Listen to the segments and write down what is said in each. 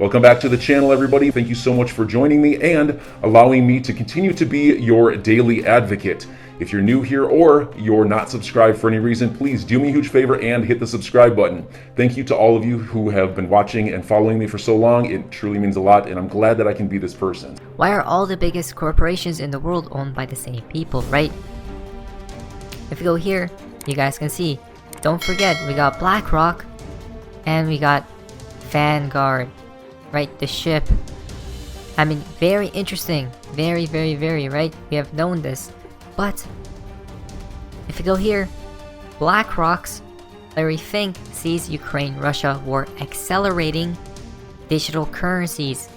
Welcome back to the channel, everybody. Thank you so much for joining me and allowing me to continue to be your daily advocate. If you're new here or you're not subscribed for any reason, please do me a huge favor and hit the subscribe button. Thank you to all of you who have been watching and following me for so long. It truly means a lot, and I'm glad that I can be this person. Why are all the biggest corporations in the world owned by the same people, right? If you go here, you guys can see. Don't forget, we got BlackRock and we got Vanguard, right? The ship. I mean, very interesting. Very, right? We have known this. But if you go here, BlackRock's Larry Fink sees Ukraine-Russia war accelerating digital currencies.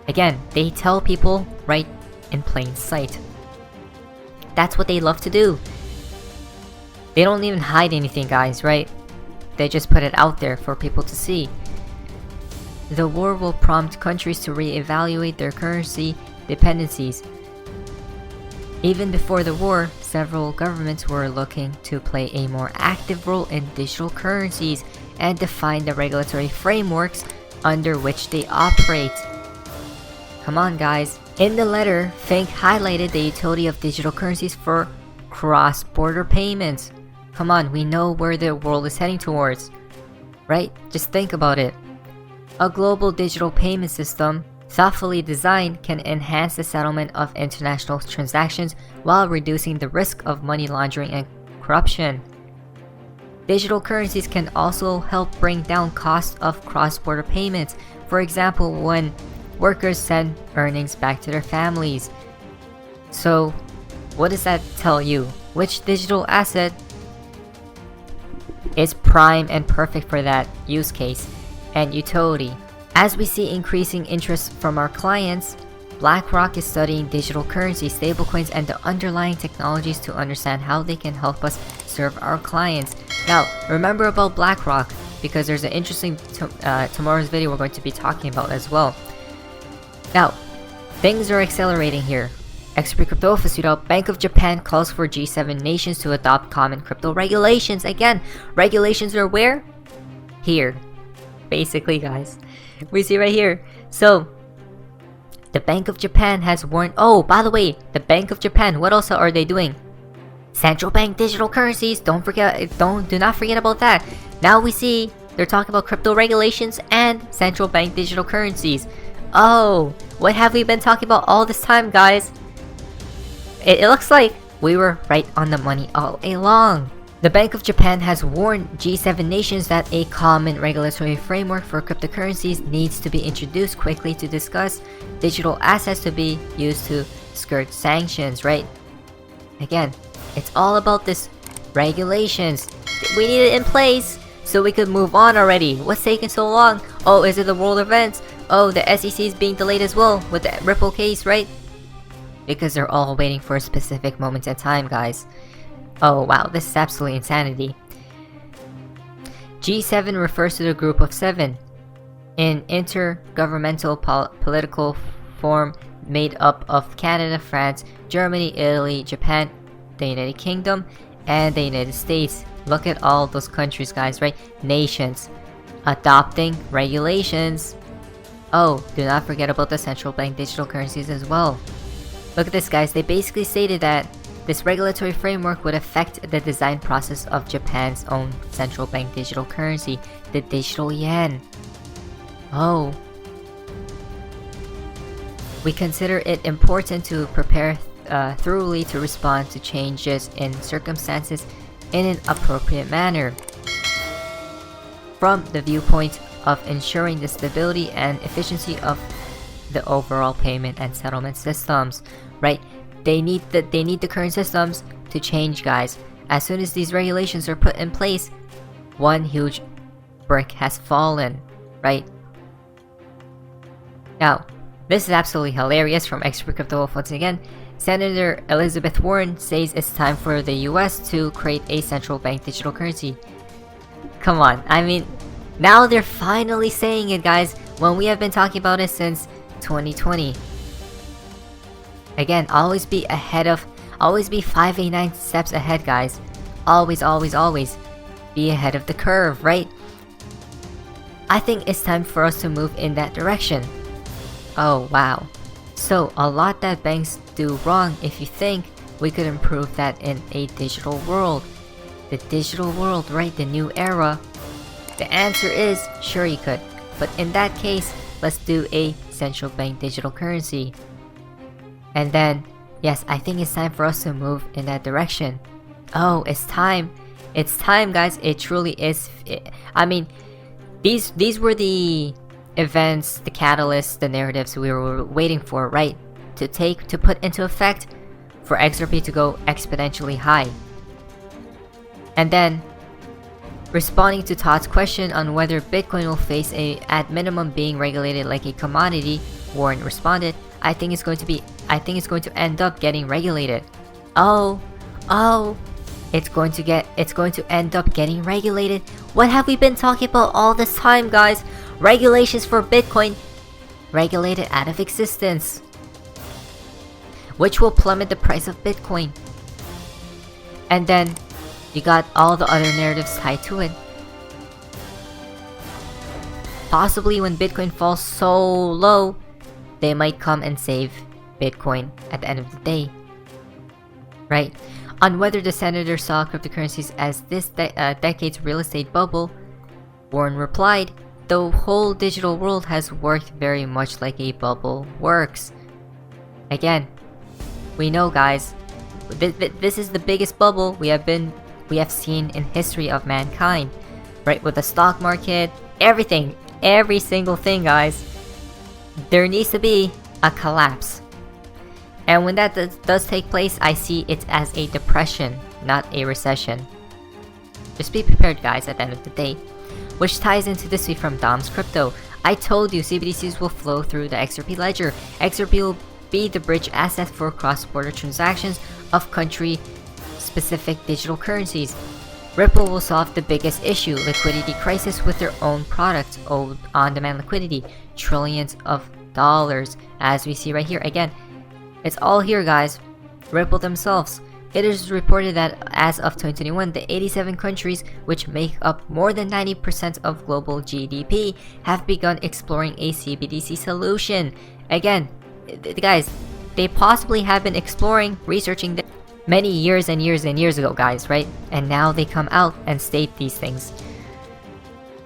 Again, they tell people right in plain sight. That's what they love to do. They don't even hide anything, guys, right? They just put it out there for people to see. The war will prompt countries to reevaluate their currency dependencies. Even before the war, several governments were looking to play a more active role in digital currencies and define the regulatory frameworks under which they operate. Come on, guys. In the letter, Fink highlighted the utility of digital currencies for cross-border payments. Come on, we know where the world is heading towards, right? Just think about it. A global digital payment system, thoughtfully designed, can enhance the settlement of international transactions while reducing the risk of money laundering and corruption. Digital currencies can also help bring down costs of cross-border payments. For example, when workers send earnings back to their families. So, what does that tell you? Which digital asset is prime and perfect for that use case and utility? As we see increasing interest from our clients, BlackRock is studying digital currency, stablecoins, and the underlying technologies to understand how they can help us serve our clients. Now, remember about BlackRock, because there's an interesting tomorrow's video we're going to be talking about as well. Now, things are accelerating here. XRP Crypto Office, Bank of Japan calls for G7 nations to adopt common crypto regulations. Again, regulations are where? Here. Basically, guys. We see right here. So, the Bank of Japan has warned. Oh, by the way, the Bank of Japan, what else are they doing? Central bank digital currencies. Do not forget about that. Now we see they're talking about crypto regulations and central bank digital currencies. Oh, what have we been talking about all this time, guys? It looks like we were right on the money all along. The Bank of Japan has warned G7 nations that a common regulatory framework for cryptocurrencies needs to be introduced quickly to discuss digital assets to be used to skirt sanctions, right? Again, it's all about this regulations. We need it in place so we could move on already. What's taking so long? Oh, is it the world events? Oh, the SEC is being delayed as well with the Ripple case, right? Because they're all waiting for a specific moment in time, guys. Oh wow, this is absolutely insanity. G7 refers to the group of seven, an intergovernmental political forum made up of Canada, France, Germany, Italy, Japan, the United Kingdom, and the United States. Look at all those countries, guys, right? Nations adopting regulations. Oh, do not forget about the central bank digital currencies as well. Look at this, guys. They basically stated that this regulatory framework would affect the design process of Japan's own central bank digital currency, the digital yen. Oh. We consider it important to prepare thoroughly to respond to changes in circumstances in an appropriate manner. From the viewpoint of ensuring the stability and efficiency of the overall payment and settlement systems, right? They need the current systems to change, guys. As soon as these regulations are put in place, one huge brick has fallen, right? Now, this is absolutely hilarious from XRP Crypto. Once again, Senator Elizabeth Warren says it's time for the US to create a central bank digital currency. Come on, I mean, now they're finally saying it, guys, when we have been talking about it since 2020. Again, always be 589 steps ahead, guys. Always be ahead of the curve, right? I think it's time for us to move in that direction. Oh wow. So a lot that banks do wrong if you think we could improve that in a digital world. The digital world, right? The new era. The answer is sure you could. But in that case, let's do a central bank digital currency. And then, yes, I think it's time for us to move in that direction. Oh, it's time. It's time, guys. It truly is. I mean, these were the events, the catalysts, the narratives we were waiting for, right? To put into effect for XRP to go exponentially high. And then, responding to Todd's question on whether Bitcoin will face at minimum being regulated like a commodity, Warren responded, I think it's going to end up getting regulated. Oh, it's going to end up getting regulated. What have we been talking about all this time, guys? Regulations for Bitcoin regulated out of existence, which will plummet the price of Bitcoin. And then you got all the other narratives tied to it. Possibly when Bitcoin falls so low, they might come and save Bitcoin at the end of the day. Right? On whether the senator saw cryptocurrencies as this decade's real estate bubble, Warren replied, the whole digital world has worked very much like a bubble works. Again, we know, guys, this is the biggest bubble we have seen in history of mankind, right? With the stock market, everything, every single thing, guys. There needs to be a collapse. And when that does take place, I see it as a depression, not a recession. Just be prepared, guys, at the end of the day. Which ties into this tweet from Dom's Crypto. I told you CBDCs will flow through the XRP ledger. XRP will be the bridge asset for cross-border transactions of country-specific digital currencies. Ripple will solve the biggest issue, liquidity crisis, with their own product, on-demand liquidity, trillions of dollars, as we see right here. Again, it's all here, guys. Ripple themselves. It is reported that as of 2021, the 87 countries, which make up more than 90% of global GDP, have begun exploring a CBDC solution. Again, guys, they possibly have been exploring, researching this many years and years and years ago, guys, right? And now they come out and state these things.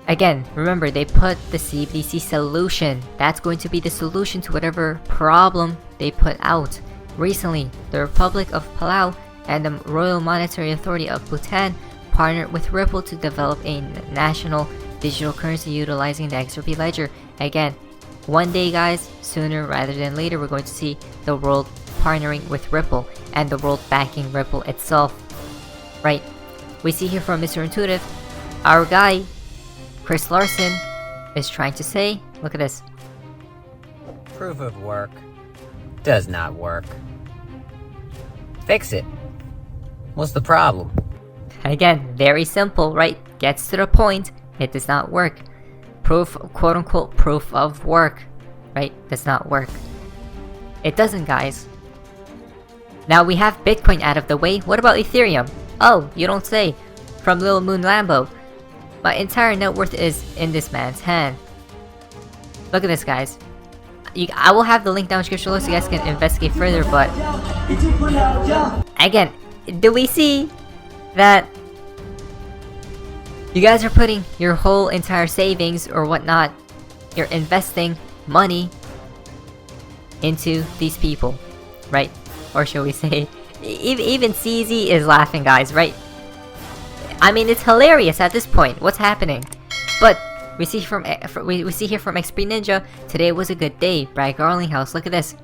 Again, remember, they put the CBDC solution. That's going to be the solution to whatever problem they put out. Recently, the Republic of Palau and the Royal Monetary Authority of Bhutan partnered with Ripple to develop a national digital currency utilizing the XRP ledger. Again, one day, guys, sooner rather than later, we're going to see the world partnering with Ripple and the world backing Ripple itself. Right? We see here from Mr. Intuitive, our guy, Chris Larson, is trying to say, look at this. Proof of work does not work. Fix it. What's the problem? Again, very simple, right? Gets to the point. It does not work. Proof, quote unquote, proof of work, right? Does not work. It doesn't, guys. Now we have Bitcoin out of the way. What about Ethereum? Oh, you don't say. From Lil Moon Lambo. My entire net worth is in this man's hand. Look at this, guys. I will have the link down in the description below so you guys can investigate further, but again, do we see that you guys are putting your whole entire savings or whatnot, you're investing money into these people, right? Or should we say, even CZ is laughing, guys, right? I mean, it's hilarious at this point. What's happening? But we see here from XP Ninja, today was a good day. Brad Garlinghouse, look at this.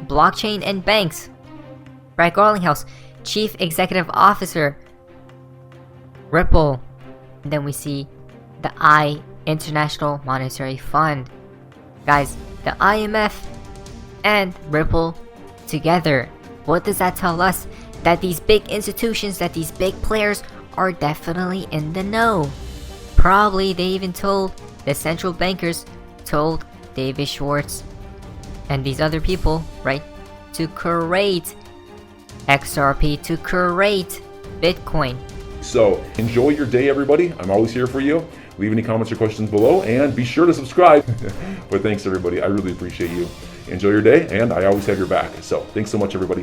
Blockchain and banks. Brad Garlinghouse, Chief Executive Officer, Ripple. And then we see the International Monetary Fund. Guys, the IMF and Ripple together. What does that tell us? That these big institutions, that these big players are definitely in the know. Probably they even told the central bankers, told David Schwartz and these other people, right, to create XRP, to create Bitcoin. So enjoy your day, everybody. I'm always here for you. Leave any comments or questions below, and be sure to subscribe. But thanks, everybody. I really appreciate you. Enjoy your day, and I always have your back. So thanks so much, everybody.